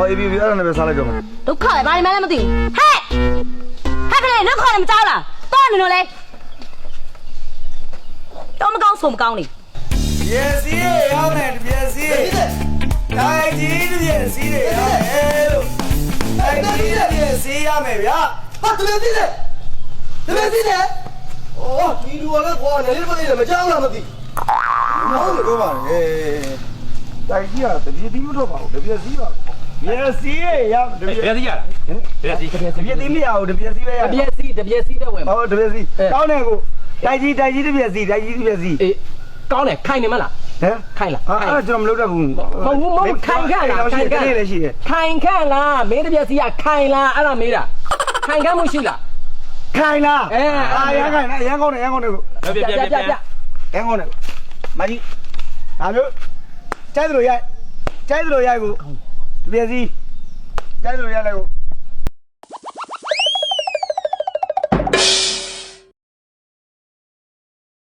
ဟောအေးပြီအဲ့ဒါနဲ့ပဲစားလိုက်တော့မှာ ဒုက္ခပဲဘာမှလည်းမသိဘူးဟဲ့ဟဲ့ကလေးနှုတ်ခေါ်လည်းမကြောက်လားတော့နေလို့လေတော့မကောင်းဆုံးမကောင်းနေ ပြည့်စည်ရောက်နေပြည့်စည်တိုင်းကြီးပြည့်စည်ရောက်နေလို့တိုင်းကြီးပြည့်စည်ရမယ်ဗျာဟာတလေးစည်တယ်တလေးစည်တယ်အော်ဒီလူကလည်းကွာနေလေးမသိတယ်မကြောက်လားမသိဟုတ်တယ်တော့ပါလေတိုင်းကြီးကတပြည့်သီးမတော့ပါဘူးတပြည့်စည်ပါပြည့်စည်ရောက်တပြည့် ဘယ်စီရလားဘယ်စီ တပြည့်သီးမရဘူးတပြည့်စည်ပဲရ တပြက်စီပဲဝင် ဟောတပြည့်စည်ကောင်းတယ်ကိုတိုင်းကြီးတပြည့်စည်တိုင်းကြီးတပြည့်စည် အေးကောင်းတယ်ခိုင်နေမလား ဟမ် ခိုင်လား အဲ့ကျွန်တော်မလုပ်တတ်ဘူး မဟုတ်ခိုင်ခန့်လားခိုင်ခန့် လည်းရှိတယ် ခိုင်ခန့်လားမင်းတပြက်စီကခိုင်လားအဲ့ဒါမေးတာခိုင်ခန့်မှုရှိလား ခိုင်လားရမ်းခိုင်လားရမ်းကောင်းတယ်ရမ်းကောင်းတယ်ကို ပြ ရမ်းကောင်းတယ်မကြီးဒါမျိုးကျိုက်သလိုရိုက်ကိုတပြည့်စီကျိုက်သလိုရိုက်လိုက်ကို